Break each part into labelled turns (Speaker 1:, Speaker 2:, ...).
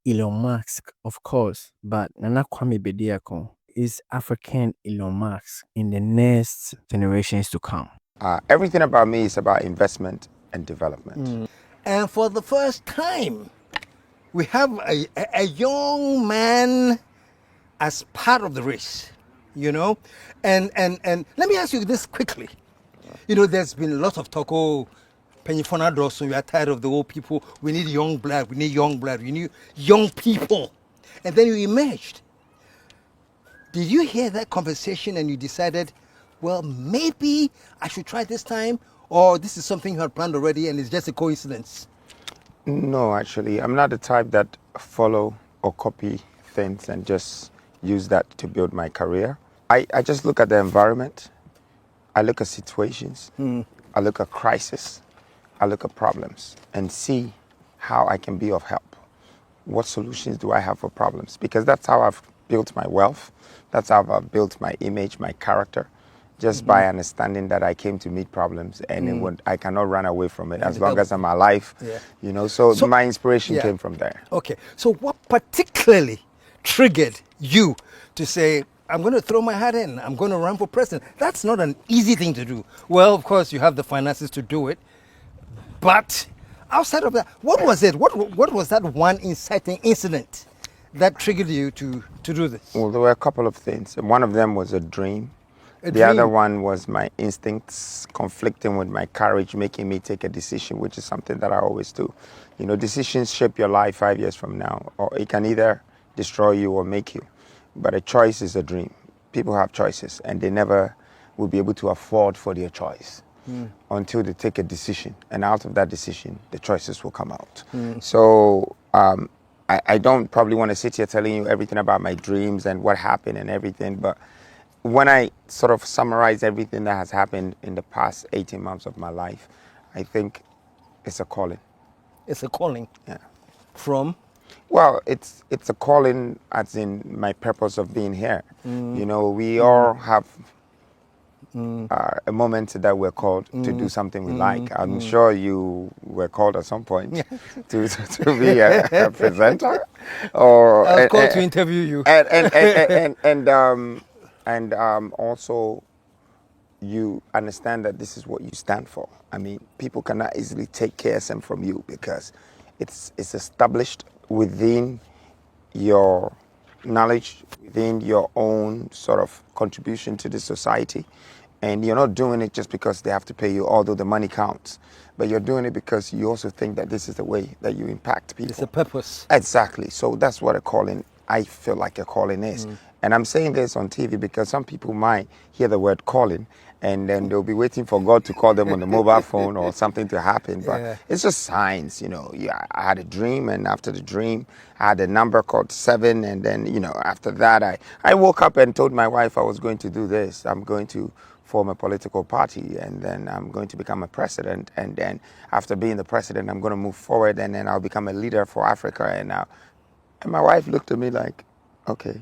Speaker 1: Elon Musk, of course, but Nana Kwame Bediako is African Elon Musk in the next generations to come.
Speaker 2: Everything about me is about investment and development.
Speaker 3: And for the first time, we have a young man as part of the race, you know? And let me ask you this quickly. You know, there's been a lot of talk, oh, Penifona Dawson, we are tired of the old people. We need young blood, we need young blood, we need young people. And then you emerged. Did you hear that conversation and you decided, well, maybe I should try this time? Or this is something you had planned already and it's just a coincidence?
Speaker 2: No, actually, I'm not the type that follow or copy things and just use that to build my career. I just look at the environment. I look at situations. I look at crisis. I look at problems and see how I can be of help. What solutions do I have for problems? Because that's how I've built my wealth. That's how I've built my image, my character, just by understanding that I came to meet problems and I cannot run away from it as long as I'm alive.
Speaker 3: Yeah.
Speaker 2: You know, so my inspiration
Speaker 3: Yeah.
Speaker 2: came from there.
Speaker 3: Okay, so what particularly triggered you to say, I'm going to throw my hat in, I'm going to run for president? That's not an easy thing to do. Well, of course, you have the finances to do it, but outside of that, what was it? What was that one inciting incident that triggered you to do this?
Speaker 2: Well, there were a couple of things. One of them was a dream.
Speaker 3: A
Speaker 2: The other
Speaker 3: dream.
Speaker 2: one was my instincts conflicting with my courage, making me take a decision, which is something that I always do. You know, decisions shape your life 5 years from now, or it can either destroy you or make you. But a choice is a dream. People have choices, and they never will be able to afford for their choice until they take a decision. And out of that decision, the choices will come out. So I don't probably want to sit here telling you everything about my dreams and what happened and everything, but when I sort of summarize everything that has happened in the past 18 months of my life, I think it's a calling.
Speaker 3: It's a calling.
Speaker 2: Yeah.
Speaker 3: From?
Speaker 2: Well, it's a calling as in my purpose of being here. You know, we all have a moment that we're called to do something we like. I'm sure you were called at some point to be a presenter, or
Speaker 3: I was called to interview you.
Speaker 2: And also you understand that this is what you stand for. I mean, people cannot easily take KSM from you because it's established within your knowledge, within your own sort of contribution to the society. And you're not doing it just because they have to pay you, although the money counts. But you're doing it because you also think that this is the way that you impact people.
Speaker 3: It's a purpose.
Speaker 2: Exactly. So that's what a calling, I feel like a calling is. And I'm saying this on TV because some people might hear the word calling and then they'll be waiting for God to call them on the mobile phone or something to happen. But it's just signs, you know. Yeah, I had a dream, and after the dream, I had a number called 7. And then, you know, after that, I woke up and told my wife I was going to do this. I'm going to form a political party, and then I'm going to become a president. And then after being the president, I'm going to move forward, and then I'll become a leader for Africa. And my wife looked at me like, okay.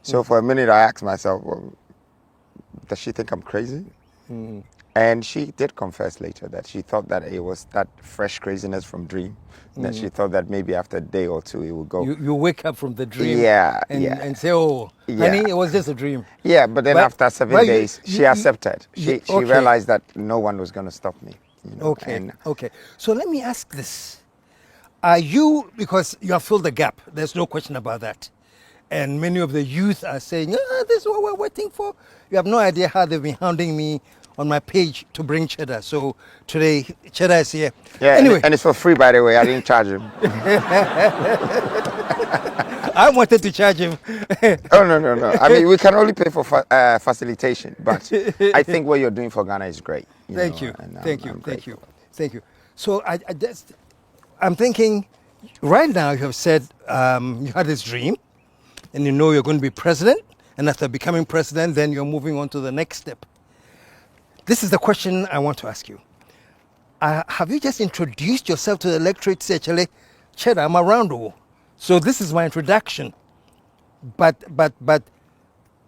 Speaker 2: So for a minute, I asked myself, well, does she think I'm crazy? And she did confess later that she thought that it was that fresh craziness from dream, that she thought that maybe after a day or two it would go.
Speaker 3: You wake up from the dream and say, oh, honey, it was just a dream.
Speaker 2: Yeah, but then after 7 days, she accepted. She
Speaker 3: okay.
Speaker 2: realized that no one was going to stop me. You know?
Speaker 3: Okay. So let me ask this. Are you, because you have filled the gap, there's no question about that. And many of the youth are saying, this is what we're waiting for. You have no idea how they've been hounding me on my page to bring Cheddar. So today, Cheddar is here.
Speaker 2: Yeah,
Speaker 3: anyway.
Speaker 2: And it's for free, by the way. I didn't charge him.
Speaker 3: I wanted to charge him.
Speaker 2: Oh, no. I mean, we can only pay for facilitation. But I think what you're doing for Ghana is great.
Speaker 3: Thank you. So I'm thinking, right now you have said you had this dream, and you know you're going to be president, and after becoming president, then you're moving on to the next step. This is the question I want to ask you. Have you just introduced yourself to the electorate to say, Chele, Cheddar, I'm around, so this is my introduction. But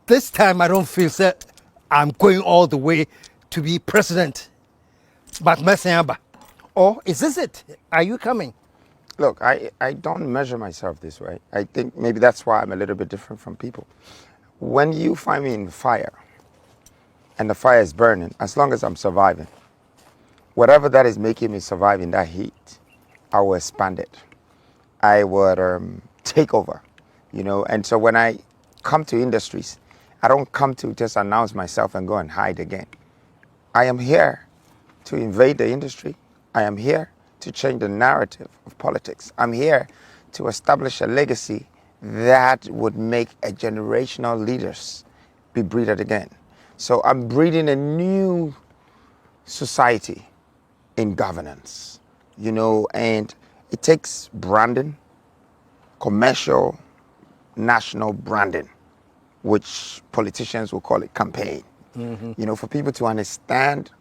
Speaker 3: this time I don't feel that I'm going all the way to be president. But Messeaba. Or is this it? Are you coming?
Speaker 2: Look, I don't measure myself this way. I think maybe that's why I'm a little bit different from people. When you find me in fire and the fire is burning, as long as I'm surviving, whatever that is making me survive in that heat, I will expand it. I would take over, And so when I come to industries, I don't come to just announce myself and go and hide again. I am here to invade the industry. I am here to change the narrative of politics. I'm here to establish a legacy that would make a generational leaders be breeded again. So I'm breeding a new society in governance, and it takes branding, commercial, national branding, which politicians will call it campaign, for people to understand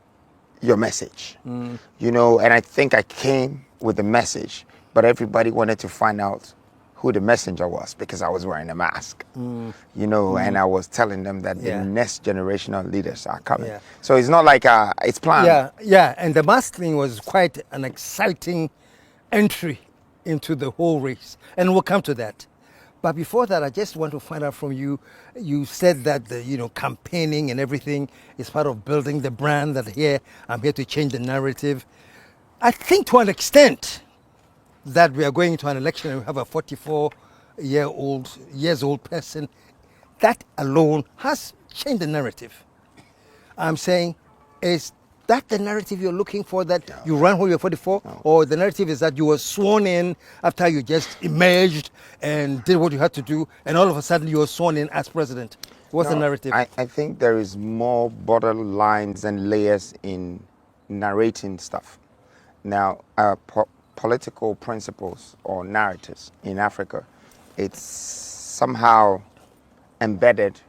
Speaker 2: your message, and I think I came with the message, but everybody wanted to find out who the messenger was because I was wearing a mask, and I was telling them that the
Speaker 3: Yeah.
Speaker 2: next generational leaders are coming.
Speaker 3: Yeah.
Speaker 2: So it's not like it's planned.
Speaker 3: Yeah, and the Musk thing was quite an exciting entry into the whole race, and we'll come to that. But before that, I just want to find out from you. You said that the campaigning and everything is part of building the brand. That here I'm here to change the narrative. I think to an extent that we are going into an election and we have a 44-years-old person. That alone has changed the narrative. I'm saying, is that the narrative you're looking for, that you ran when you were 44? Or the narrative is that you were sworn in after you just emerged and did what you had to do, and all of a sudden you were sworn in as president? What's the
Speaker 2: No,
Speaker 3: narrative?
Speaker 2: I think there is more borderlines and layers in narrating stuff. Now, political principles or narratives in Africa, it's somehow embedded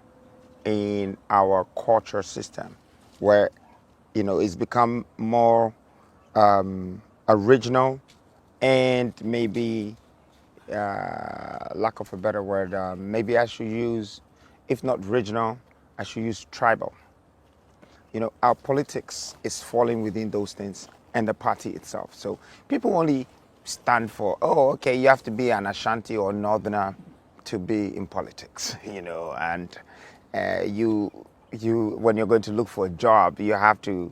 Speaker 2: in our culture system where, it's become more original and maybe, lack of a better word, maybe I should use, if not regional, I should use tribal. Our politics is falling within those things and the party itself. So people only stand for, oh, okay, you have to be an Ashanti or Northerner to be in politics, and you when you're going to look for a job, you have to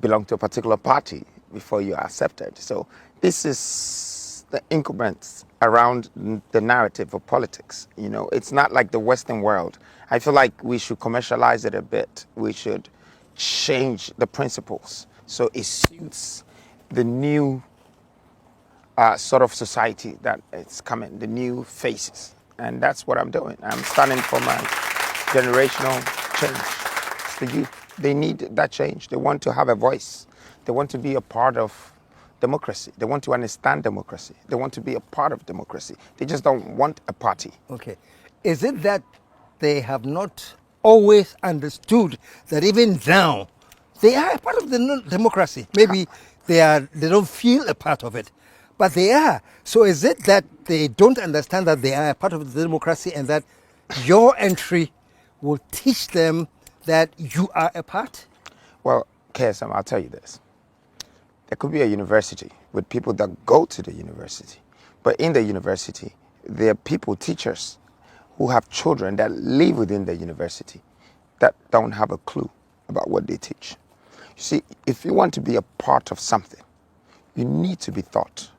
Speaker 2: belong to a particular party before you are accepted. So this is the increments around the narrative of politics. It's not like the Western world. I feel like we should commercialize it a bit. We should change the principles so it suits the new sort of society that it's coming, the new faces. And that's what I'm doing. I'm standing for my generational change. It's the youth. They need that change. They want to have a voice. They want to be a part of democracy. They want to understand democracy. They want to be a part of democracy. They just don't want a party.
Speaker 3: Okay. Is it that they have not always understood that even now they are a part of the democracy? Maybe they don't feel a part of it, but they are. So is it that they don't understand that they are a part of the democracy and that your entry will teach them that you are a part?
Speaker 2: Well, KSM, I'll tell you this. There could be a university with people that go to the university. But in the university, there are people, teachers, who have children that live within the university that don't have a clue about what they teach. You see, if you want to be a part of something, you need to be taught.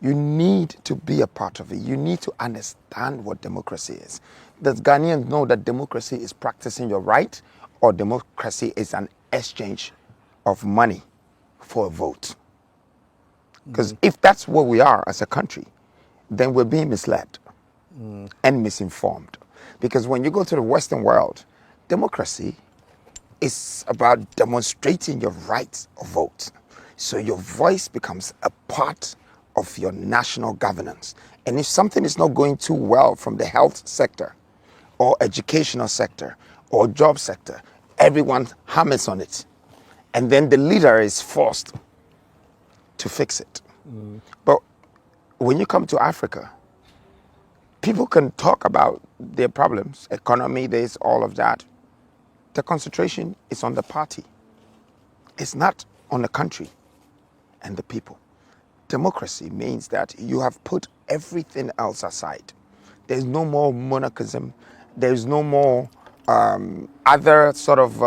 Speaker 2: You need to be a part of it. You need to understand what democracy is. Does Ghanaians know that democracy is practicing your right, or democracy is an exchange of money for a vote? Because if that's what we are as a country, then we're being misled and misinformed. Because when you go to the Western world, democracy is about demonstrating your right of vote. So your voice becomes a part of your national governance. And if something is not going too well from the health sector or educational sector or job sector, everyone hammers on it. And then the leader is forced to fix it. But when you come to Africa, people can talk about their problems, economy, this, all of that. The concentration is on the party. It's not on the country and the people. democracy means that you have put everything else aside. There's no more monarchism. There's no more other sort of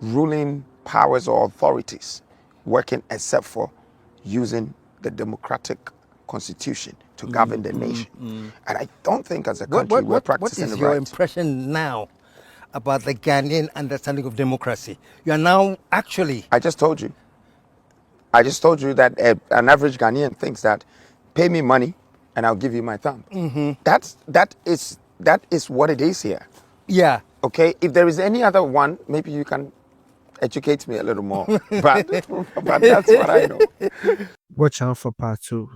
Speaker 2: ruling powers or authorities working except for using the democratic constitution to govern the nation. And I don't think as a country we're
Speaker 3: What
Speaker 2: practicing
Speaker 3: is
Speaker 2: it
Speaker 3: your
Speaker 2: right.
Speaker 3: impression now about the Ghanaian understanding of democracy? You are now actually.
Speaker 2: I just told you. I just told you that an average Ghanaian thinks that pay me money and I'll give you my thumb. That is what it is here.
Speaker 3: Yeah.
Speaker 2: Okay, if there is any other one, maybe you can educate me a little more. But that's what I know.
Speaker 1: Watch out for part 2.